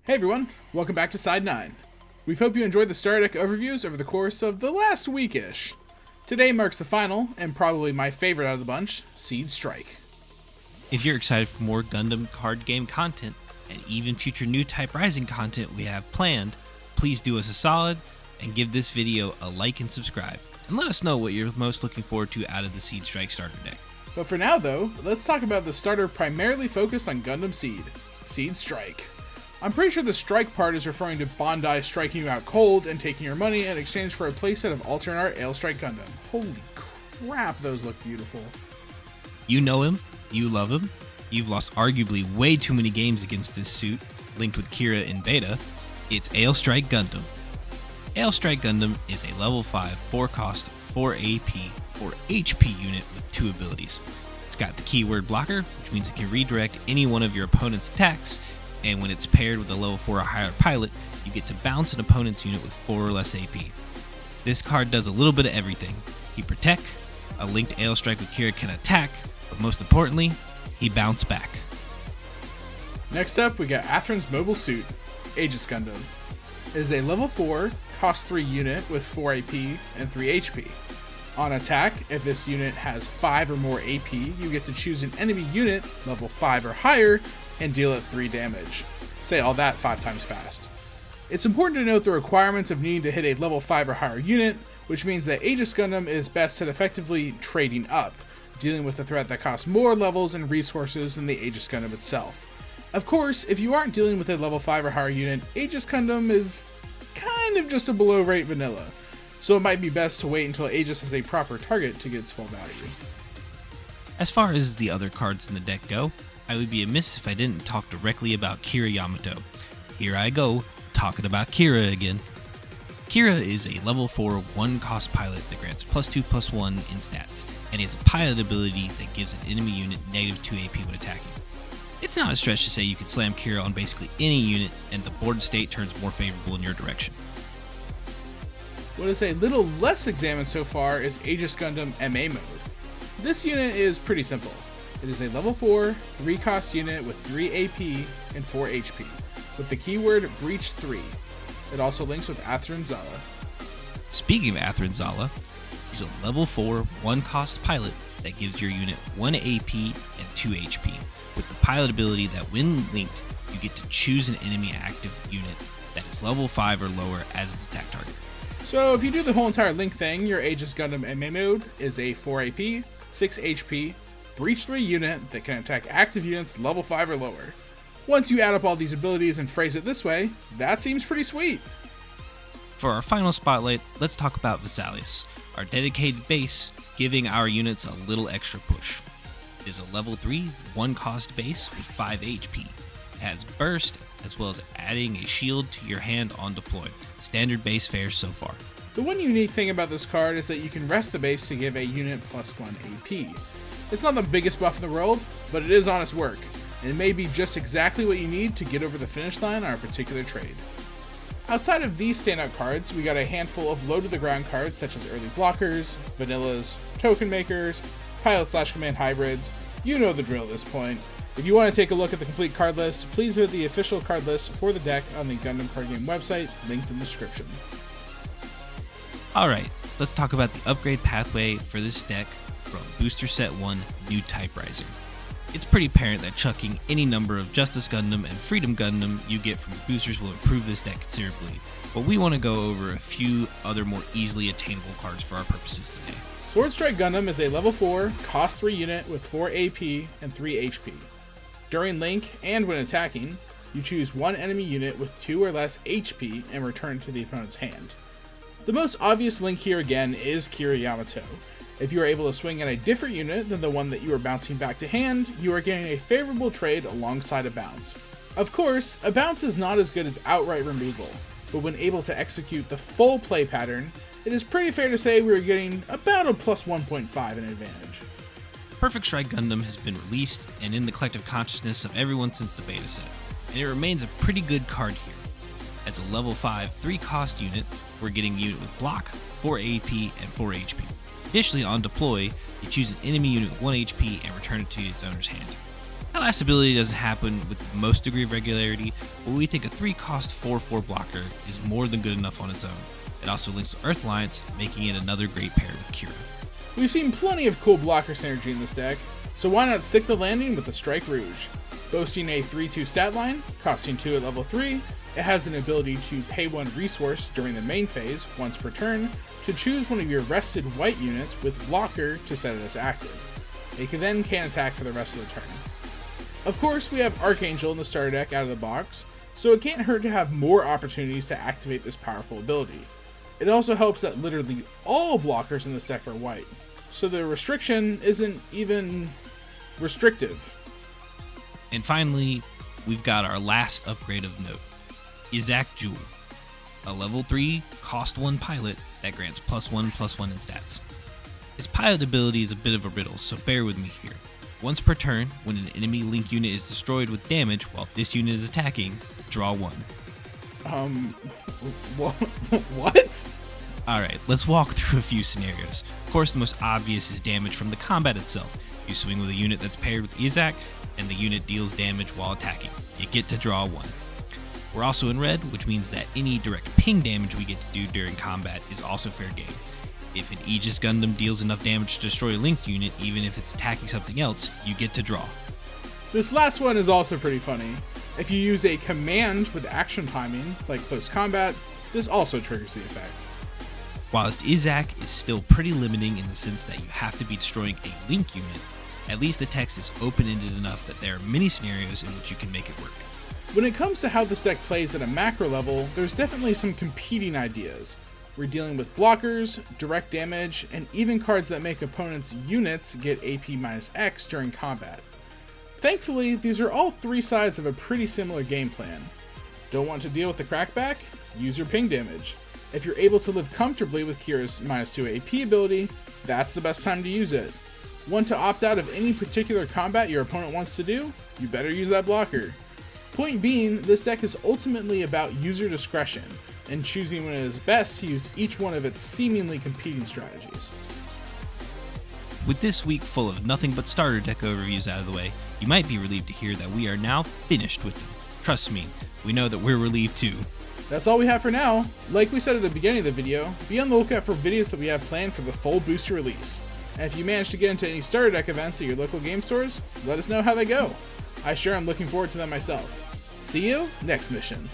Hey everyone, welcome back to Side 9. We hope you enjoyed the starter deck overviews over the course of the last week-ish. Today marks the final, and probably my favorite out of the bunch, Seed Strike. If you're excited for more Gundam card game content, and even future new Type Rising content we have planned, please do us a solid and give this video a like and subscribe, and let us know what you're most looking forward to out of the Seed Strike starter deck. But for now though, let's talk about the starter primarily focused on Gundam Seed, Seed Strike. I'm pretty sure the strike part is referring to Bandai striking you out cold and taking your money in exchange for a playset of alternate art Ailstrike Gundam. Holy crap, those look beautiful. You know him, you love him, you've lost arguably way too many games against this suit, linked with Kira in beta. It's Ailstrike Gundam. Ailstrike Gundam is a level 5, 4 cost, 4 AP, 4 HP unit with 2 abilities. It's got the keyword blocker, which means it can redirect any one of your opponent's attacks, and when it's paired with a level 4 or higher pilot, you get to bounce an opponent's unit with 4 or less AP. This card does a little bit of everything. He protect, a linked Ailstrike with Kira can attack, but most importantly, he bounce back. Next up, we got Atherin's mobile suit, Aegis Gundam. It is a level 4, cost 3 unit with 4 AP and 3 HP. On attack, if this unit has 5 or more AP, you get to choose an enemy unit, level 5 or higher, and deal it 3 damage. Say all that 5 times fast. It's important to note the requirements of needing to hit a level 5 or higher unit, which means that Aegis Gundam is best at effectively trading up, dealing with a threat that costs more levels and resources than the Aegis Gundam itself. Of course, if you aren't dealing with a level 5 or higher unit, Aegis Gundam is kind of just a below rate vanilla, so it might be best to wait until Aegis has a proper target to get its full value. As far as the other cards in the deck go, I would be amiss if I didn't talk directly about Kira Yamato. Here I go, talking about Kira again. Kira is a level 4 1 cost pilot that grants +2/+1 in stats, and he has a pilot ability that gives an enemy unit -2 AP when attacking. It's not a stretch to say you could slam Kira on basically any unit, and the board state turns more favorable in your direction. What is a little less examined so far is Aegis Gundam MA mode. This unit is pretty simple. It is a level 4, 3 cost unit with 3 AP and 4 HP, with the keyword Breach 3. It also links with Atherin Zala. Speaking of Atherin Zala, he's a level 4, 1 cost pilot that gives your unit 1 AP and 2 HP, with the pilot ability that when linked, you get to choose an enemy active unit that is level 5 or lower as its attack target. So if you do the whole entire link thing, your Aegis Gundam MA mode is a 4 AP, 6 HP, Breach 3 unit that can attack active units level 5 or lower. Once you add up all these abilities and phrase it this way, that seems pretty sweet. For our final spotlight, let's talk about Vesalius, our dedicated base, giving our units a little extra push. It is a level 3, 1 cost base with 5 HP. It has burst, as well as adding a shield to your hand on deploy. Standard base fare so far. The one unique thing about this card is that you can rest the base to give a unit +1 AP. It's not the biggest buff in the world, but it is honest work, and it may be just exactly what you need to get over the finish line on a particular trade. Outside of these standout cards, we got a handful of low-to-the-ground cards such as early blockers, vanillas, token makers, pilot/command hybrids. You know the drill at this point. If you want to take a look at the complete card list, please visit the official card list for the deck on the Gundam Card Game website, linked in the description. Alright, let's talk about the upgrade pathway for this deck from Booster Set 1 New Type Rising. It's pretty apparent that chucking any number of Justice Gundam and Freedom Gundam you get from the boosters will improve this deck considerably, but we want to go over a few other more easily attainable cards for our purposes today. Sword Strike Gundam is a level 4, cost 3 unit with 4 AP and 3 HP. During link and when attacking, you choose one enemy unit with 2 or less HP and return it to the opponent's hand. The most obvious link here again is Kira Yamato. If you are able to swing in a different unit than the one that you are bouncing back to hand, you are getting a favorable trade alongside a bounce. Of course, a bounce is not as good as outright removal, but when able to execute the full play pattern, it is pretty fair to say we are getting about a +1.5 in advantage. Perfect Strike Gundam has been released and in the collective consciousness of everyone since the beta set, and it remains a pretty good card here. As a level 5, 3 cost unit, we're getting a unit with block, 4 AP, and 4 HP. Additionally, on deploy, you choose an enemy unit with 1 HP and return it to its owner's hand. That last ability doesn't happen with the most degree of regularity, but we think a 3-cost 4/4 blocker is more than good enough on its own. It also links to Earth Alliance, making it another great pair with Kira. We've seen plenty of cool blocker synergy in this deck, so why not stick the landing with the Strike Rouge? Boasting a 3/2 stat line, costing 2 at level 3, it has an ability to pay 1 resource during the main phase, once per turn, to choose one of your rested white units with blocker to set it as active. It can attack for the rest of the turn. Of course, we have Archangel in the starter deck out of the box, so it can't hurt to have more opportunities to activate this powerful ability. It also helps that literally all blockers in this deck are white, so the restriction isn't even restrictive. And finally, we've got our last upgrade of note, Izak Jewel, a level 3, cost 1 pilot that grants +1/+1 in stats. His pilot ability is a bit of a riddle, so bear with me here. Once per turn, when an enemy link unit is destroyed with damage while this unit is attacking, draw 1. What? Alright, let's walk through a few scenarios. Of course, the most obvious is damage from the combat itself. You swing with a unit that's paired with Izak, and the unit deals damage while attacking. You get to draw 1. We're also in red, which means that any direct ping damage we get to do during combat is also fair game. If an Aegis Gundam deals enough damage to destroy a linked unit, even if it's attacking something else, you get to draw. This last one is also pretty funny. If you use a command with action timing, like close combat, this also triggers the effect. Whilst Izak is still pretty limiting in the sense that you have to be destroying a link unit, at least the text is open-ended enough that there are many scenarios in which you can make it work. When it comes to how this deck plays at a macro level, there's definitely some competing ideas. We're dealing with blockers, direct damage, and even cards that make opponents' units get AP-X during combat. Thankfully, these are all 3 sides of a pretty similar game plan. Don't want to deal with the crackback? Use your ping damage. If you're able to live comfortably with Kira's -2 AP ability, that's the best time to use it. Want to opt out of any particular combat your opponent wants to do? You better use that blocker. Point being, this deck is ultimately about user discretion, and choosing when it is best to use each one of its seemingly competing strategies. With this week full of nothing but starter deck overviews out of the way, you might be relieved to hear that we are now finished with them. Trust me, we know that we're relieved too. That's all we have for now. Like we said at the beginning of the video, be on the lookout for videos that we have planned for the full booster release. And if you manage to get into any starter deck events at your local game stores, let us know how they go. I sure am looking forward to them myself. See you next mission.